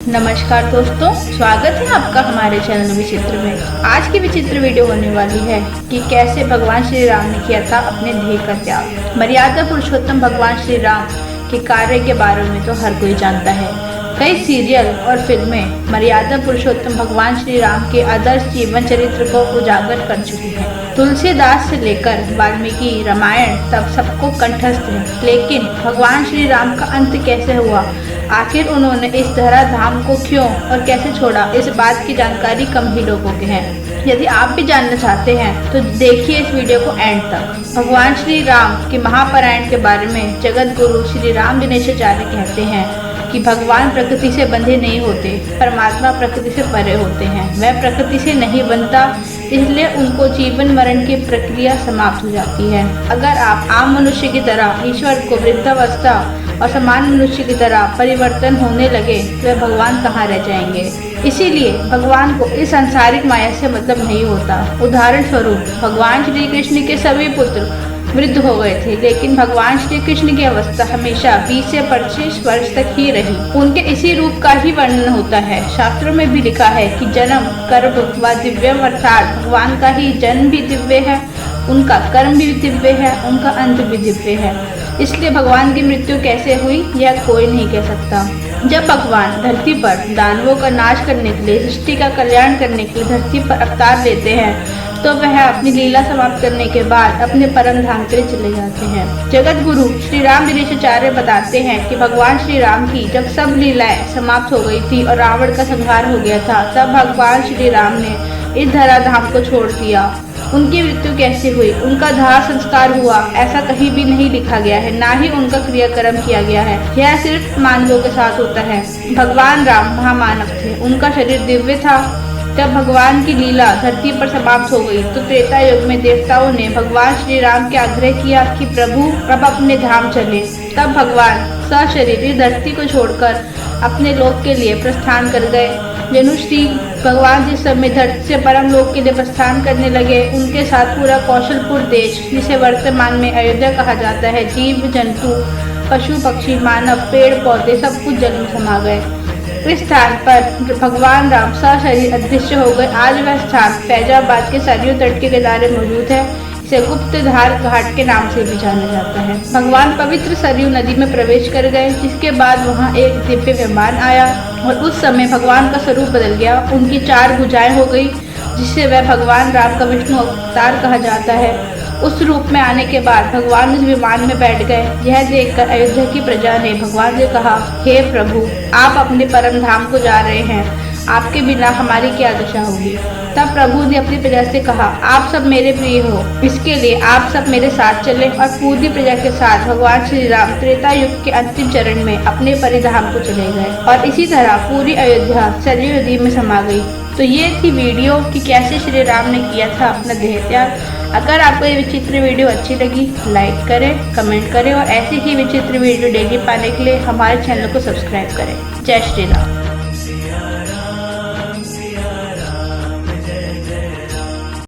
नमस्कार दोस्तों, स्वागत है आपका हमारे चैनल विचित्र में। आज की विचित्र वीडियो होने वाली है कि कैसे भगवान श्री राम ने किया था अपने देह का त्याग। मर्यादा पुरुषोत्तम भगवान श्री राम के कार्य के बारे में तो हर कोई जानता है। कई सीरियल और फिल्में मर्यादा पुरुषोत्तम भगवान श्री राम के आदर्श जीवन चरित्र को उजागर कर चुकी हैं। तुलसीदास से लेकर वाल्मीकि रामायण तक सबको कंठस्थ है, लेकिन भगवान श्री राम का अंत कैसे हुआ, आखिर उन्होंने इस धराधाम को क्यों और कैसे छोड़ा, इस बात की जानकारी कम ही लोगों के हैं। यदि आप भी जानना चाहते हैं तो देखिए इस वीडियो को एंड तक। भगवान श्री राम के महापरायण के बारे में जगत गुरु श्री राम दिनेशाचार्य कहते हैं कि भगवान प्रकृति से बंधे नहीं होते, परमात्मा प्रकृति से परे होते हैं। वह प्रकृति से नहीं बनता, इसलिए उनको जीवन मरण की प्रक्रिया समाप्त हो जाती है। अगर आप आम मनुष्य की तरह ईश्वर को वृद्धावस्था और समान मनुष्य की तरह परिवर्तन होने लगे तो वह भगवान कहाँ रह जाएंगे। इसीलिए भगवान को इस सांसारिक माया से मतलब नहीं होता। उदाहरण स्वरूप भगवान श्री कृष्ण के सभी पुत्र वृद्ध हो गए थे, लेकिन भगवान श्री कृष्ण की अवस्था हमेशा 20 से 25 वर्ष तक ही रही। उनके इसी रूप का ही वर्णन होता है। शास्त्रों में भी लिखा है कि जन्म कर्म व दिव्यम, अर्थात भगवान का ही जन्म भी दिव्य है, उनका कर्म भी दिव्य है, उनका अंत भी दिव्य है। इसलिए भगवान की मृत्यु कैसे हुई यह कोई नहीं कह सकता। जब भगवान धरती पर दानवों का नाश करने के लिए, सृष्टि का कल्याण करने के लिए धरती पर अवतार लेते हैं तो वह अपनी लीला समाप्त करने के बाद अपने परम धाम के लिए चले जाते हैं। जगत गुरु श्री राम दिनेशाचार्य बताते हैं कि भगवान श्री राम की जब सब लीलाएं समाप्त हो गई थी और रावण का संहार हो गया था, तब भगवान श्री राम ने इस धराधाम को छोड़ दिया। उनकी मृत्यु कैसे हुई, उनका दाह संस्कार हुआ, ऐसा कहीं भी नहीं लिखा गया है, ना ही उनका क्रियाक्रम किया गया है। यह सिर्फ मानवों के साथ होता है। भगवान राम महामानव थे, उनका शरीर दिव्य था। जब भगवान की लीला धरती पर समाप्त हो गई तो त्रेता युग में देवताओं ने भगवान श्री राम के आग्रह किया कि प्रभु अब अपने धाम चले। तब भगवान सशरीर इस धरती को छोड़कर अपने लोक के लिए प्रस्थान कर गए। जनुश्री भगवान जिस समय धरती से परम लोक के लिए प्रस्थान करने लगे, उनके साथ पूरा कौशलपुर देश, जिसे वर्तमान में अयोध्या कहा जाता है, जीव जंतु, पशु पक्षी, मानव, पेड़ पौधे सब कुछ जल में समा गए। इस स्थान पर भगवान राम सशरीर अदृश्य हो गए। आज वह स्थान फैजाबाद के सरयू तट के किनारे मौजूद है। इसे गुप्तधार घाट के नाम से भी जाना जाता है। भगवान पवित्र सरयू नदी में प्रवेश कर गए, जिसके बाद वहां एक दिव्य विमान आया और उस समय भगवान का स्वरूप बदल गया। उनकी 4 भुजाएं हो गई, जिससे वह भगवान राम का विष्णु अवतार कहा जाता है। उस रूप में आने के बाद भगवान उस विमान में बैठ गए। यह देखकर अयोध्या की प्रजा ने भगवान से कहा, हे प्रभु, आप अपने परम धाम को जा रहे हैं, आपके बिना हमारी क्या दशा होगी। तब प्रभु ने अपनी प्रजा से कहा, आप सब मेरे प्रिय हो, इसके लिए आप सब मेरे साथ चले। और पूरी प्रजा के साथ भगवान श्री राम त्रेता युग के अंतिम चरण में अपने परिधाम को चले गए और इसी तरह पूरी अयोध्या सरयू नदी में समा गई। तो ये थी वीडियो कि कैसे श्री राम ने किया था अपना देह त्याग। अगर आपको ये विचित्र वीडियो अच्छी लगी, लाइक करें, कमेंट करें और ऐसी ही विचित्र वीडियो डेली पाने के लिए हमारे चैनल को सब्सक्राइब करें। जय श्री राम।